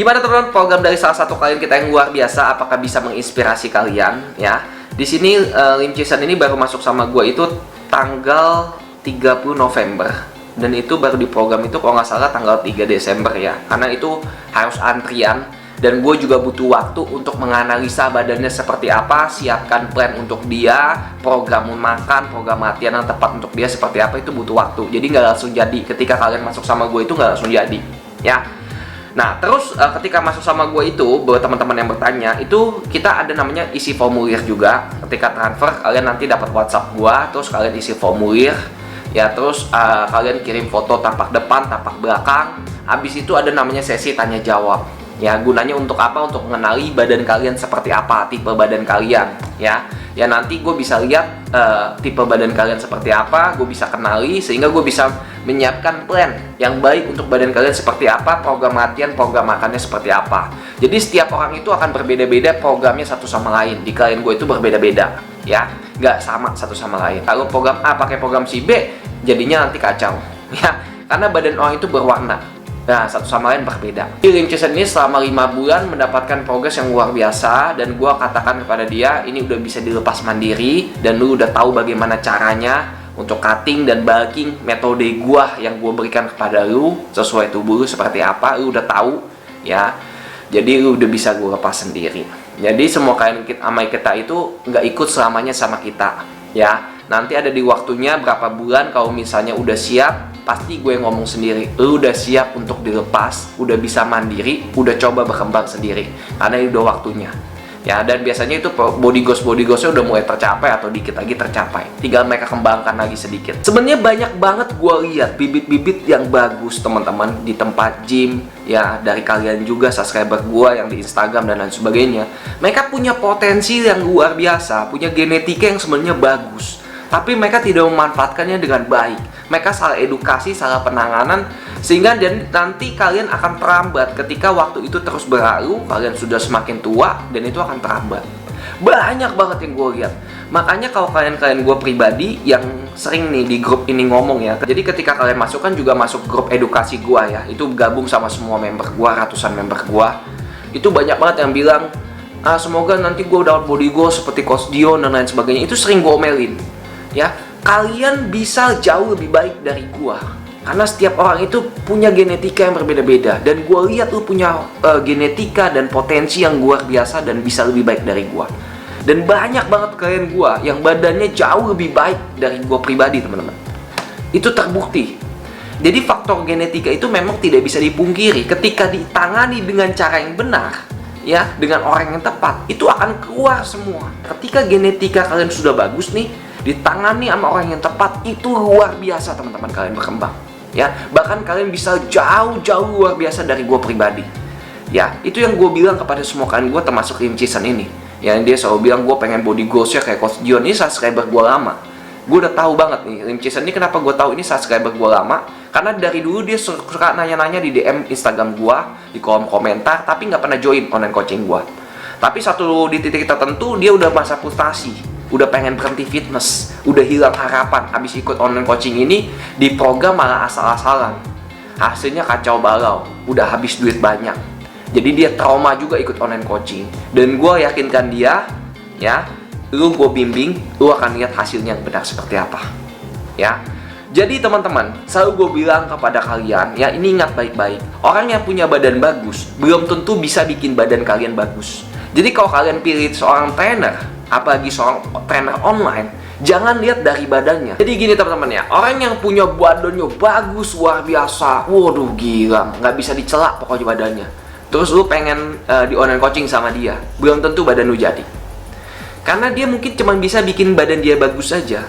Gimana teman-teman, program dari salah satu klien kita yang luar biasa, apakah bisa menginspirasi kalian ya? Di sini Lim Chisan ini baru masuk sama gue itu tanggal 30 November. Dan itu baru di program itu kalau nggak salah tanggal 3 Desember ya. Karena itu harus antrian. Dan gue juga butuh waktu untuk menganalisa badannya seperti apa, siapkan plan untuk dia, program makan, program latihan yang tepat untuk dia seperti apa, itu butuh waktu. Jadi nggak langsung jadi, ketika kalian masuk sama gue itu nggak langsung jadi ya. Nah terus ketika masuk sama gue itu, buat teman-teman yang bertanya, itu kita ada namanya isi formulir juga. Ketika transfer, kalian nanti dapat WhatsApp gue, terus kalian isi formulir ya, terus kalian kirim foto tapak depan, tapak belakang. Habis itu ada namanya sesi tanya jawab. Ya, gunanya untuk apa? Untuk mengenali badan kalian seperti apa, tipe badan kalian ya. Ya nanti gue bisa lihat tipe badan kalian seperti apa, gue bisa kenali, sehingga gue bisa menyiapkan plan yang baik untuk badan kalian seperti apa, program latihan, program makannya seperti apa. Jadi setiap orang itu akan berbeda-beda programnya satu sama lain. Di klien gue itu berbeda-beda ya, nggak sama satu sama lain. Kalau program A pakai program si B, jadinya nanti kacau ya, karena badan orang itu berwarna. Nah, satu sama lain berbeda. Lim Chisan ini selama 5 bulan mendapatkan progres yang luar biasa. Dan gue katakan kepada dia, ini udah bisa dilepas mandiri. Dan lu udah tahu bagaimana caranya untuk cutting dan bulking. Metode gue yang gue berikan kepada lu, sesuai tubuh lu seperti apa, lu udah tahu ya. Jadi lu udah bisa gue lepas sendiri. Jadi semua klien sama kita itu nggak ikut selamanya sama kita ya. Nanti ada di waktunya berapa bulan, kalau misalnya udah siap, pasti gue ngomong sendiri, lu udah siap untuk dilepas, udah bisa mandiri, udah coba berkembang sendiri, karena ini udah waktunya ya. Dan biasanya itu body goalsnya udah mulai tercapai atau dikit lagi tercapai, tinggal mereka kembangkan lagi sedikit. Sebenarnya banyak banget gue lihat bibit-bibit yang bagus teman-teman di tempat gym ya, dari kalian juga subscriber gue yang di Instagram dan lain sebagainya. Mereka punya potensi yang luar biasa, punya genetika yang sebenarnya bagus, tapi mereka tidak memanfaatkannya dengan baik. Mereka salah edukasi, salah penanganan, sehingga nanti kalian akan terlambat. Ketika waktu itu terus berlalu, kalian sudah semakin tua, dan itu akan terlambat. Banyak banget yang gue lihat. Makanya kalau kalian gue pribadi yang sering nih di grup ini ngomong ya, jadi ketika kalian masuk kan juga masuk grup edukasi gue ya, itu gabung sama semua member gue, ratusan member gue. Itu banyak banget yang bilang, semoga nanti gue dapat body goal seperti Coach Dion dan lain sebagainya. Itu sering gue omelin ya. Kalian bisa jauh lebih baik dari gua, karena setiap orang itu punya genetika yang berbeda-beda. Dan gua lihat lu punya genetika dan potensi yang luar biasa dan bisa lebih baik dari gua. Dan banyak banget klien gua yang badannya jauh lebih baik dari gua pribadi, teman-teman. Itu terbukti. Jadi faktor genetika itu memang tidak bisa dipungkiri. Ketika ditangani dengan cara yang benar ya, dengan orang yang tepat, itu akan keluar semua. Ketika genetika kalian sudah bagus nih, ditangani sama orang yang tepat, itu luar biasa teman-teman, kalian berkembang ya. Bahkan kalian bisa jauh-jauh luar biasa dari gue pribadi ya. Itu yang gue bilang kepada semua klien gue, termasuk Lim Chisan ini ya. Dia selalu bilang, gue pengen body goalsnya kayak Coach Dion. Ini subscriber gue lama, gue udah tahu banget nih Lim Chisan ini. Kenapa gue tahu ini subscriber gue lama? Karena dari dulu dia suka nanya-nanya di DM Instagram gue, di kolom komentar, tapi nggak pernah join online coaching gue. Tapi di titik tertentu dia udah masa frustasi, udah pengen berhenti fitness, udah hilang harapan. Habis ikut online coaching ini, di program malah asal-asalan, hasilnya kacau balau, udah habis duit banyak. Jadi dia trauma juga ikut online coaching. Dan gue yakinkan dia ya, lu gue bimbing, lu akan lihat hasilnya yang benar seperti apa ya. Jadi teman-teman, selalu gue bilang kepada kalian ya, ini ingat baik-baik, orang yang punya badan bagus belum tentu bisa bikin badan kalian bagus. Jadi kalau kalian pilih seorang trainer, apalagi seorang trainer online, jangan lihat dari badannya. Jadi gini teman-teman ya, orang yang punya badannya bagus luar biasa, waduh gila, nggak bisa dicela pokoknya badannya. Terus lu pengen di online coaching sama dia, belum tentu badan lu jadi. Karena dia mungkin cuma bisa bikin badan dia bagus saja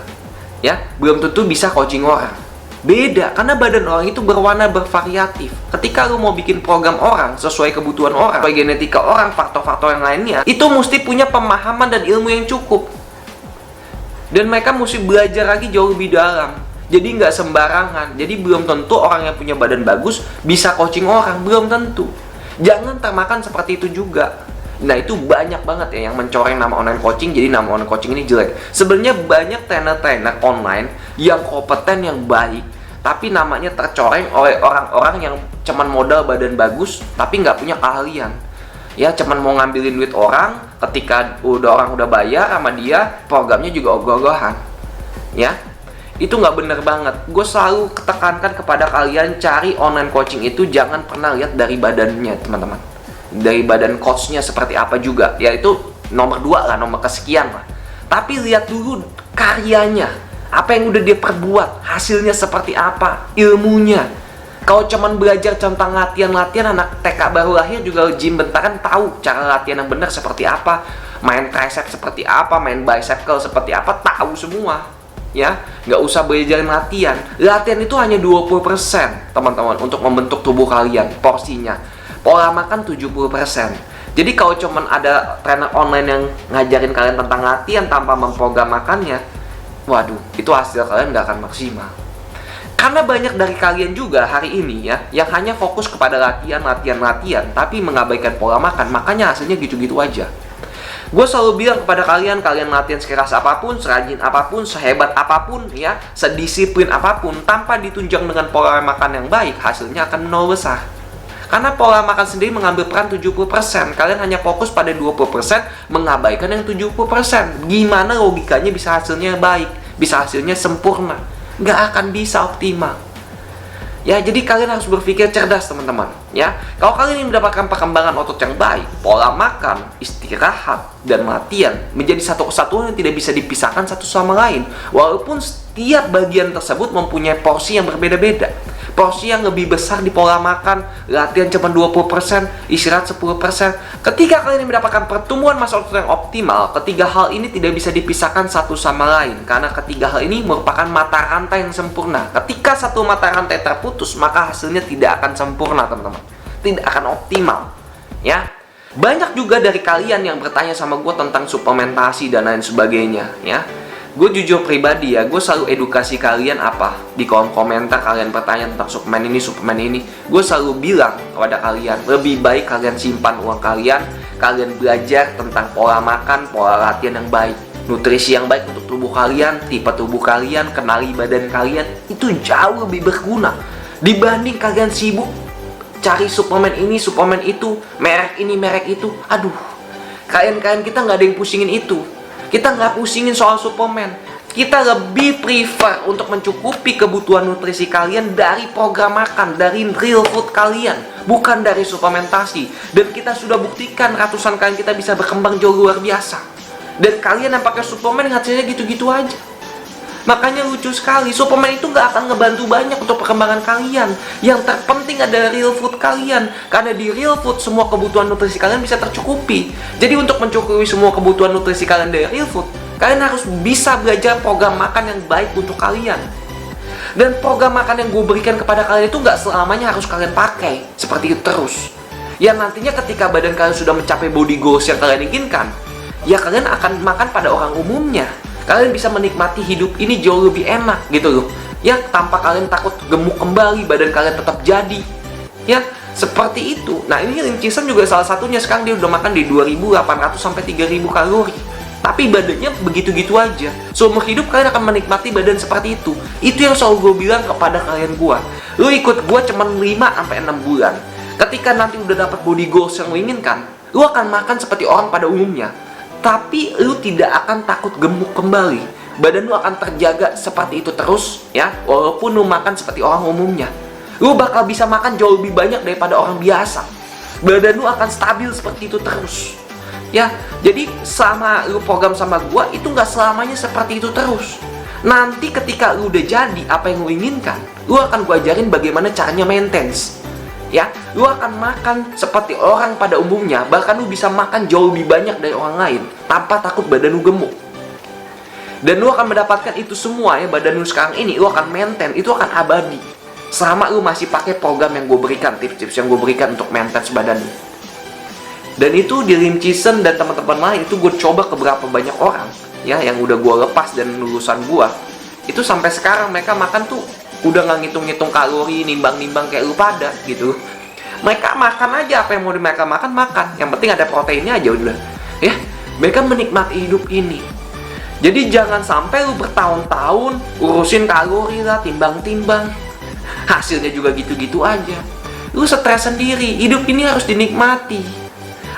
ya, belum tentu bisa coaching orang. Beda, karena badan orang itu berwarna, bervariatif. Ketika lu mau bikin program orang sesuai kebutuhan orang, sesuai genetika orang, faktor-faktor yang lainnya, itu mesti punya pemahaman dan ilmu yang cukup. Dan mereka mesti belajar lagi jauh lebih dalam. Jadi nggak sembarangan. Jadi belum tentu orang yang punya badan bagus bisa coaching orang, belum tentu. Jangan termakan seperti itu juga. Nah itu banyak banget ya yang mencoreng nama online coaching, jadi nama online coaching ini jelek. Sebenarnya banyak trainer-trainer online yang kompeten, yang baik, tapi namanya tercoreng oleh orang-orang yang cuman modal badan bagus tapi nggak punya keahlian. Ya, cuman mau ngambilin duit orang, ketika orang udah bayar sama dia, programnya juga ogah-ogahan. Ya, itu nggak bener banget. Gue selalu tekankan kepada kalian, cari online coaching itu jangan pernah lihat dari badannya, teman-teman. Dari badan coachnya seperti apa juga. Ya, itu nomor 2 lah, nomor kesekian lah. Tapi lihat dulu karyanya. Apa yang udah dia perbuat, hasilnya seperti apa, ilmunya. Kalau cuman belajar tentang latihan-latihan, anak TK baru lahir juga gym bentaran tahu cara latihan yang benar seperti apa, main tricep seperti apa, main bicep curl seperti apa, tahu semua. Ya, nggak usah belajar latihan. Latihan itu hanya 20%, teman-teman, untuk membentuk tubuh kalian, porsinya. Pola makan 70%. Jadi kalau cuman ada trainer online yang ngajarin kalian tentang latihan tanpa memprogram makannya, waduh, itu hasil kalian nggak akan maksimal. Karena banyak dari kalian juga hari ini ya, yang hanya fokus kepada latihan, tapi mengabaikan pola makan, makanya hasilnya gitu-gitu aja. Gue selalu bilang kepada kalian, kalian latihan sekeras apapun, serajin apapun, sehebat apapun ya, sedisiplin apapun, tanpa ditunjang dengan pola makan yang baik, hasilnya akan nol besar. Karena pola makan sendiri mengambil peran 70%. Kalian hanya fokus pada 20%, mengabaikan yang 70%. Gimana logikanya bisa hasilnya baik? Bisa hasilnya sempurna? Nggak akan bisa optimal. Ya, jadi kalian harus berpikir cerdas, teman-teman. Ya, kalau kalian ingin mendapatkan perkembangan otot yang baik, pola makan, istirahat, dan latihan menjadi satu kesatuan yang tidak bisa dipisahkan satu sama lain. Walaupun setiap bagian tersebut mempunyai porsi yang berbeda-beda. Porsi yang lebih besar di pola makan, latihan cuma 20%, istirahat 10%. Ketika kalian mendapatkan pertumbuhan massa otot yang optimal, ketiga hal ini tidak bisa dipisahkan satu sama lain. Karena ketiga hal ini merupakan mata rantai yang sempurna. Ketika satu mata rantai terputus, maka hasilnya tidak akan sempurna, teman-teman. Tidak akan optimal. Ya, banyak juga dari kalian yang bertanya sama gue tentang suplementasi dan lain sebagainya. Ya, gue jujur pribadi ya, gue selalu edukasi kalian apa di kolom komentar. Kalian bertanya tentang suplemen ini, gue selalu bilang kepada kalian, lebih baik kalian simpan uang kalian belajar tentang pola makan, pola latihan yang baik, nutrisi yang baik untuk tubuh kalian, tipe tubuh kalian, kenali badan kalian. Itu jauh lebih berguna dibanding kalian sibuk cari suplemen ini, suplemen itu, merek ini, merek itu. Aduh, kalian kita nggak ada yang pusingin itu. Kita nggak pusingin soal suplemen. Kita lebih prefer untuk mencukupi kebutuhan nutrisi kalian dari program makan, dari real food kalian, bukan dari suplementasi. Dan kita sudah buktikan ratusan kalian kita bisa berkembang jauh luar biasa. Dan kalian yang pakai suplemen hasilnya gitu-gitu aja. Makanya lucu sekali, suplemen itu nggak akan ngebantu banyak untuk perkembangan kalian. Yang terpenting adalah real food kalian. Karena di real food semua kebutuhan nutrisi kalian bisa tercukupi. Jadi untuk mencukupi semua kebutuhan nutrisi kalian dari real food, kalian harus bisa belajar program makan yang baik untuk kalian. Dan program makan yang gue berikan kepada kalian itu nggak selamanya harus kalian pakai seperti itu terus. Ya, nantinya ketika badan kalian sudah mencapai body goals yang kalian inginkan, ya kalian akan makan pada orang umumnya. Kalian bisa menikmati hidup ini jauh lebih enak gitu loh. Ya, tanpa kalian takut gemuk kembali, badan kalian tetap jadi. Ya, seperti itu. Nah, ini Lim Chi Shen juga salah satunya. Sekarang dia udah makan di 2.800 sampai 3.000 kalori. Tapi badannya begitu-gitu aja. Seumur hidup kalian akan menikmati badan seperti itu. Itu yang selalu gue bilang kepada kalian gua. Lu ikut gua cuman 5 sampai 6 bulan. Ketika nanti udah dapat body goals yang lu inginkan, lu akan makan seperti orang pada umumnya. Tapi lu tidak akan takut gemuk kembali. Badan lu akan terjaga seperti itu terus ya, walaupun lu makan seperti orang umumnya. Lu bakal bisa makan jauh lebih banyak daripada orang biasa. Badan lu akan stabil seperti itu terus. Ya, jadi selama lu program sama gua itu nggak selamanya seperti itu terus. Nanti ketika lu udah jadi apa yang lu inginkan, lu akan gua ajarin bagaimana caranya maintenance. Ya, lu akan makan seperti orang pada umumnya, bahkan lu bisa makan jauh lebih banyak dari orang lain tanpa takut badan lu gemuk. Dan lu akan mendapatkan itu semua ya, badan lu sekarang ini lu akan maintain, itu akan abadi selama lu masih pakai program yang gue berikan, tips-tips yang gue berikan untuk maintain badan lu. Dan itu di Lim Chi Shen dan teman-teman lain itu gue coba ke berapa banyak orang ya yang udah gue lepas dan lulusan gue. Itu sampai sekarang mereka makan tuh udah nggak ngitung-ngitung kalori, nimbang-nimbang kayak lu pada gitu. Mereka makan aja apa yang mau mereka makan. Yang penting ada proteinnya aja udah. Ya, mereka menikmati hidup ini. Jadi jangan sampai lu bertahun-tahun urusin kalori lah, timbang-timbang. hasilnya juga gitu-gitu aja. Lu stres sendiri, hidup ini harus dinikmati.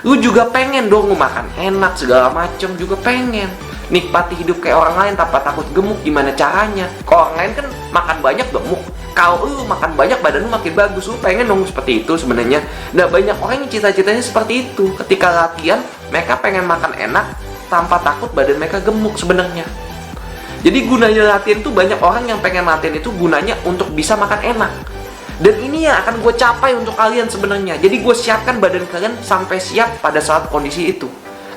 Lu juga pengen dong makan enak segala macem, juga pengen nikmati hidup kayak orang lain tanpa takut gemuk. Gimana caranya? Kalau orang lain kan makan banyak gemuk, kalau lu makan banyak badan lu makin bagus. Lu pengen dong seperti itu sebenarnya. Nah, banyak orang yang cita-citanya seperti itu. Ketika latihan mereka pengen makan enak tanpa takut badan mereka gemuk sebenarnya. Jadi gunanya latihan itu, banyak orang yang pengen latihan itu gunanya untuk bisa makan enak. Dan ini yang akan gue capai untuk kalian sebenarnya. Jadi gue siapkan badan kalian sampai siap pada saat kondisi itu.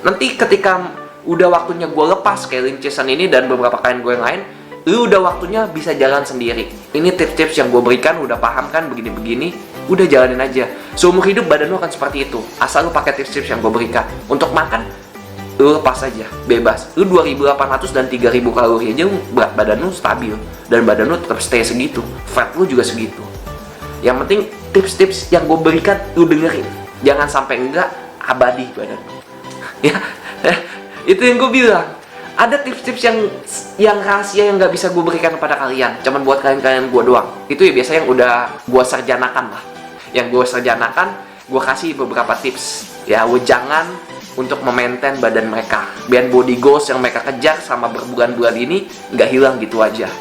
Nanti ketika udah waktunya gue lepas kayak Lim Chae-san ini dan beberapa klien gue yang lain, lu udah waktunya bisa jalan sendiri. Ini tips-tips yang gue berikan, udah paham kan begini-begini, udah jalanin aja. Seumur hidup badan lu akan seperti itu, asal lu pakai tips-tips yang gue berikan. Untuk makan, lu lepas aja, bebas. Lu 2800 dan 3000 kalori aja, berat badan lu stabil. Dan badan lu tetap stay segitu, fat lu juga segitu. Yang penting tips-tips yang gue berikan lu dengerin. Jangan sampai enggak abadi badan lu. Ya, itu yang gue bilang. Ada tips-tips yang rahasia yang nggak bisa gue berikan kepada kalian, cuman buat kalian gue doang. Itu ya biasa yang udah gue sarjanakan lah. Yang gue sarjanakan, gue kasih beberapa tips. Ya, jangan untuk memaintain badan mereka, biar body goals yang mereka kejar sama berbulan-bulan ini nggak hilang gitu aja.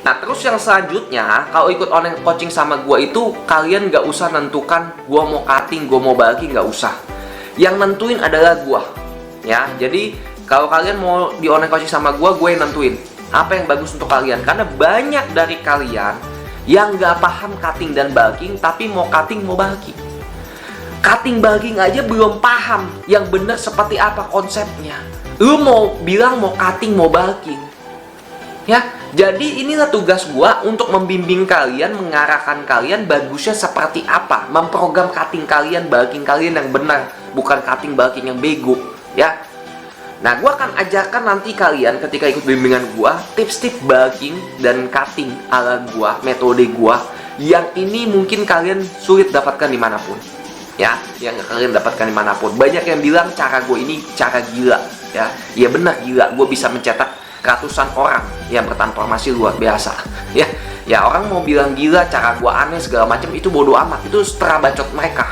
Nah, terus yang selanjutnya, kalau ikut online coaching sama gue itu, kalian nggak usah nentukan gue mau cutting, gue mau bulking, nggak usah. Yang nentuin adalah gue. Ya, jadi kalau kalian mau di online coaching sama gue yang nentuin apa yang bagus untuk kalian. Karena banyak dari kalian yang nggak paham cutting dan bulking, tapi mau cutting, mau bulking. Cutting bulking aja belum paham yang benar seperti apa konsepnya. Lu mau bilang mau cutting, mau bulking. Ya, jadi inilah tugas gua untuk membimbing kalian, mengarahkan kalian bagusnya seperti apa, memprogram cutting kalian, bulking kalian yang benar, bukan cutting bulking yang bego, ya. Nah, gua akan ajarkan nanti kalian ketika ikut bimbingan gua tips-tips bulking dan cutting ala gua, metode gua yang ini mungkin kalian sulit dapatkan dimanapun. Ya, yang kalian dapatkan dimanapun. Banyak yang bilang cara gue ini cara gila, ya. Ya benar gila, gue bisa mencetak ratusan orang yang bertransformasi luar biasa, ya. Ya, orang mau bilang gila, cara gue aneh segala macam, itu bodoh amat, itu setera bacot mereka.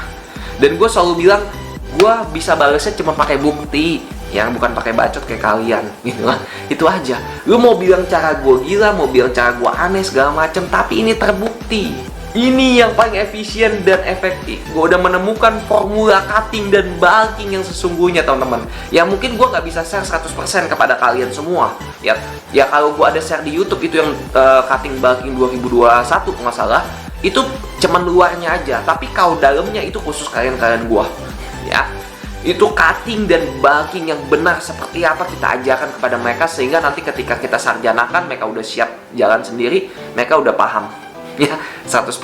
Dan gue selalu bilang, gue bisa balesnya cuma pakai bukti, yang bukan pakai bacot kayak kalian, gitu lah. Itu aja. Lu mau bilang cara gue gila, mau bilang cara gue aneh segala macam, tapi ini terbukti. Ini yang paling efisien dan efektif. Gue udah menemukan formula cutting dan bulking yang sesungguhnya, teman-teman. Ya mungkin gue nggak bisa share 100% kepada kalian semua. Ya kalau gue ada share di YouTube itu yang cutting bulking 2021 nggak salah, itu cuman luarnya aja. Tapi kalau dalamnya itu khusus kalian gue. Ya, itu cutting dan bulking yang benar seperti apa kita ajarkan kepada mereka, sehingga nanti ketika kita sarjanakan mereka udah siap jalan sendiri, mereka udah paham. Ya, 100%.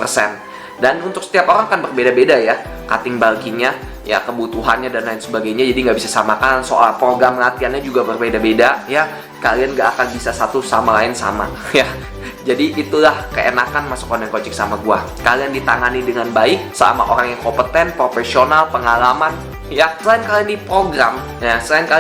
Dan untuk setiap orang kan berbeda-beda ya cutting bulkingnya, ya kebutuhannya dan lain sebagainya. Jadi nggak bisa samakan. Soal program latihannya juga berbeda-beda ya. Kalian nggak akan bisa satu sama lain sama ya. Jadi itulah keenakan masuk online coaching sama gua. Kalian ditangani dengan baik sama orang yang kompeten, profesional, pengalaman. Ya, selain kalian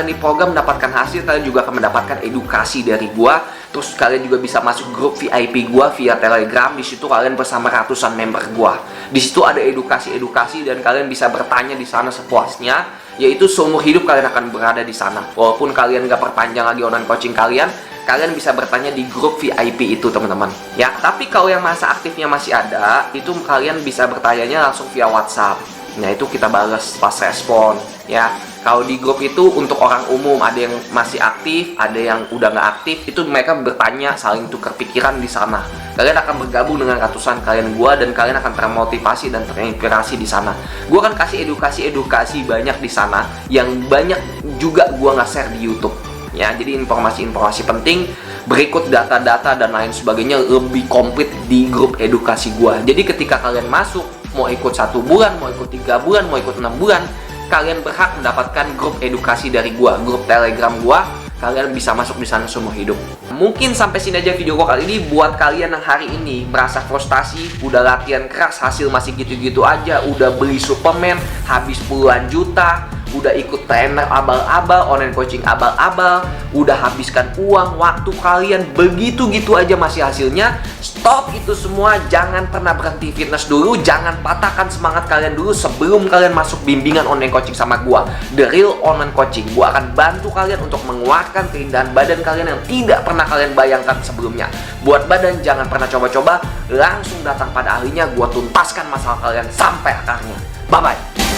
di program mendapatkan hasil, kalian juga akan mendapatkan edukasi dari gua. Terus kalian juga bisa masuk grup VIP gua via Telegram. Di situ kalian bersama ratusan member gua. Di situ ada edukasi dan kalian bisa bertanya di sana sepuasnya. Yaitu seumur hidup kalian akan berada di sana. Walaupun kalian nggak perpanjang lagi online coaching kalian bisa bertanya di grup VIP itu, teman-teman. Ya, tapi kalau yang masa aktifnya masih ada, itu kalian bisa bertanyanya langsung via WhatsApp. Nah, itu kita balas pas respon, ya. Kalau di grup itu untuk orang umum, ada yang masih aktif, ada yang udah nggak aktif, itu mereka bertanya, saling tukar pikiran di sana. Kalian akan bergabung dengan ratusan kalian gua dan kalian akan termotivasi dan terinspirasi di sana. Gua akan kasih edukasi banyak di sana yang banyak juga gua nggak share di YouTube. Ya, jadi informasi-informasi penting berikut data-data dan lain sebagainya lebih komplit di grup edukasi gua. Jadi ketika kalian masuk, mau ikut 1 bulan, mau ikut 3 bulan, mau ikut 6 bulan, kalian berhak mendapatkan grup edukasi dari gua, grup Telegram gua. Kalian bisa masuk di sana seumur hidup. Mungkin sampai sini aja video gua kali ini. Buat kalian yang hari ini merasa frustasi, udah latihan keras, hasil masih gitu-gitu aja, udah beli suplemen, habis puluhan juta, udah ikut trainer abal-abal, online coaching abal-abal, udah habiskan uang, waktu kalian begitu-gitu aja masih hasilnya. Stop itu semua, jangan pernah berhenti fitness dulu, jangan patahkan semangat kalian dulu sebelum kalian masuk bimbingan online coaching sama gua, The Real Online Coaching. Gua akan bantu kalian untuk mengeluarkan keindahan badan kalian yang tidak pernah kalian bayangkan sebelumnya. Buat badan, jangan pernah coba-coba, langsung datang pada ahlinya, gua tuntaskan masalah kalian sampai akarnya. Bye-bye.